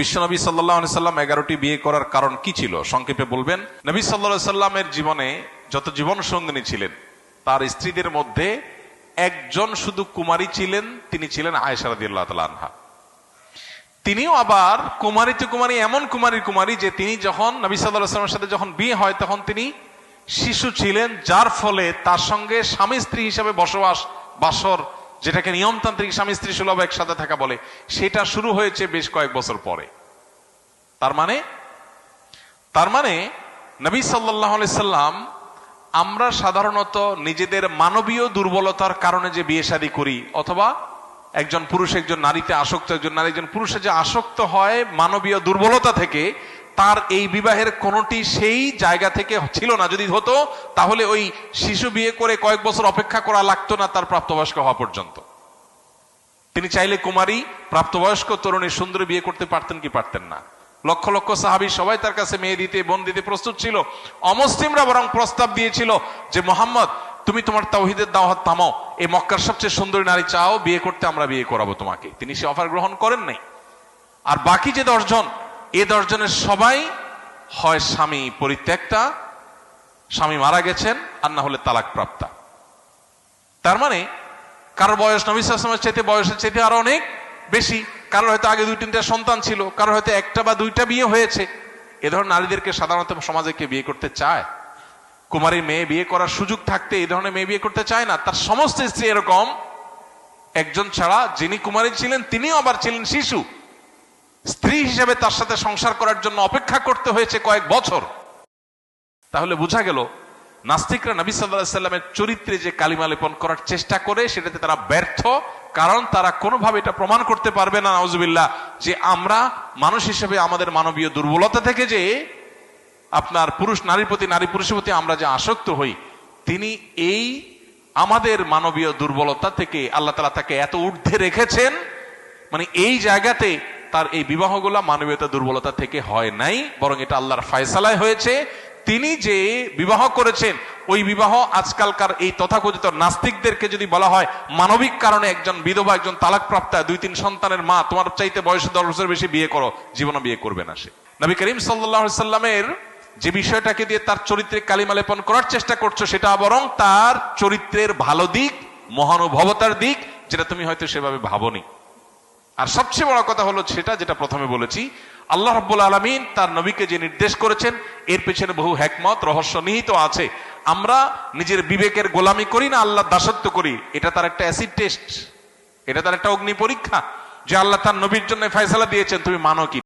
বিশ্বনবী সাল্লাল্লাহু আলাইহি সাল্লাম 11টি বিয়ে করার কারণ কি ছিল সংক্ষেপে বলবেন। নবী সাল্লাল্লাহু আলাইহি সাল্লামের জীবনে যত জীবন সঙ্গিনী ছিলেন তার স্ত্রীদের মধ্যে একজন শুধু কুমারী ছিলেন, তিনি ছিলেন আয়েশা রাদিয়াল্লাহু তাআলা আনহা। তিনিও আবার কুমারীতে কুমারী, এমন কুমারী যে তিনি যখন নবী সাল্লাল্লাহু আলাইহি সাল্লামের সাথে যখন বিয়ে হয় তখন তিনি শিশু ছিলেন, যার ফলে তার সঙ্গে স্বামী স্ত্রী হিসেবে বসবাস, বাসর, যেটাকে নিয়মতান্ত্রিক স্বামী স্ত্রী সুলভ একসাথে থাকা বলে, সেটা শুরু হয়েছে বেশ কয়েক বছর পরে। তার মানে নবী সাল্লাল্লাহু আলাইহি সাল্লাম, আমরা সাধারণত নিজেদের মানবীয় দুর্বলতার কারণে যে বিয়ে শাদী করি, অথবা একজন পুরুষ একজন নারীতে আসক্ত, একজন নারী একজন পুরুষে যে আসক্ত হয় মানবীয় দুর্বলতা থেকে, তার এই বিবাহের কোনটি সেই জায়গা থেকে ছিল না। যদি হতো তাহলে ওই শিশু বিয়ে করে কয়েক বছর অপেক্ষা করা লাগতো না তার প্রাপ্তবয়স্ক হওয়া পর্যন্ত। তিনি চাইলে কুমারী প্রাপ্তবয়স্ক তরুণী সুন্দরী বিয়ে করতে পারতেন কি পারতেন না? লক্ষ লক্ষ সাহাবী সবাই তার কাছে মেয়ে দিতে, বোন দিতে প্রস্তুত ছিল। অমুসলিমরা বরং প্রস্তাব দিয়েছিল যে মোহাম্মদ, তুমি তোমার তাওহীদের দাওয়াত থামাও, এই মক্কার সবচেয়ে সুন্দরী নারী চাও বিয়ে করতে, আমরা বিয়ে করাবো তোমাকে। তিনি সে অফার গ্রহণ করেন নাই। আর বাকি যে 10 জন, এই 10 জনের সবাই হয় স্বামী পরিত্যক্তা, স্বামী মারা গেছেন, আর না হলে তালাক প্রাপ্তা। তার মানে কারোর বয়স নবী সাল্লাল্লাহু আলাইহি ওয়াসাল্লামের চাইতে, বয়সের চাইতে আরো অনেক বেশি, কারোর হয়তো আগে 2-3টা সন্তান ছিল, কারোর হয়তো 1টা বা 2টা বিয়ে হয়েছে। এ ধরনের নারীদেরকে সাধারণত সমাজে কে বিয়ে করতে চায়? কুমারী মেয়ে বিয়ে করার সুযোগ থাকতে এই ধরনের মেয়ে বিয়ে করতে চায় না। তার সমস্ত স্ত্রী এরকম, একজন ছাড়া, যিনি কুমারী ছিলেন তিনিও আবার ছিলেন শিশু। স্ত্রী হিসেবে তার সাথে সংসার করার জন্য অপেক্ষা করতে হয়েছে কয়েক বছর। তাহলে বোঝা গেল নাস্তিকরা নবী সাল্লাল্লাহু আলাইহি সাল্লামের চরিত্রে যে কালিমা লেপন করার চেষ্টা করে সেটাতে তারা ব্যর্থ, কারণ তারা কোনোভাবে এটা প্রমাণ করতে পারবে না, নাউজুবিল্লাহ, যে আমরা মানুষ হিসেবে আমাদের মানবীয় দুর্বলতা থেকে যে আপনার পুরুষ নারীর প্রতি, নারী পুরুষের প্রতি আমরা যে আসক্ত হই, তিনি এই আমাদের মানবীয় দুর্বলতা থেকে আল্লাহ তাআলা তাকে এত ঊর্ধ্বে রেখেছেন, মানে এই জায়গাতে তার এই বিবাহগুলা মানবীয়তা দুর্বলতা থেকে হয় নাই, বরং এটা আল্লাহর ফয়সালায় হয়েছে। তিনি যে বিবাহ করেছেন ওই বিবাহ আজকালকার এই তথাকথিত নাস্তিকদেরকে যদি বলা হয় মানবিক কারণে একজন বিধবা, একজন তালাকপ্রাপ্তা, 2-3 সন্তানের মা, তোমার চাইতে বয়সে 10 বছর বেশি বিয়ে করো, জীবনে বিয়ে করবে না সে। নবী করিম সাল্লাল্লাহু আলাইহি সাল্লামের যে বিষয়টাকে দিয়ে তার চরিত্রে কালিমা লেপন করার চেষ্টা করছো, সেটা বরং তার চরিত্রের ভালো দিক, মহানুভবতার দিক, যেটা তুমি হয়তো সেভাবে ভাবনি। আর সবচেয়ে বড় কথা হলো সেটা যেটা প্রথমে বলেছি, আল্লাহ রাব্বুল আলামিন তার নবীকে যে নির্দেশ করেছেন এর পেছনে বহু হিকমত, রহস্য নিহিত আছে। আমরা নিজের বিবেকের গোলামি করি না, আল্লাহর দাসত্ব করি। এটা তার একটা অ্যাসিড টেস্ট, এটা তার একটা অগ্নি পরীক্ষা যে আল্লাহ তার নবীর জন্য ফয়সালা দিয়েছেন, তুমি মানো কি।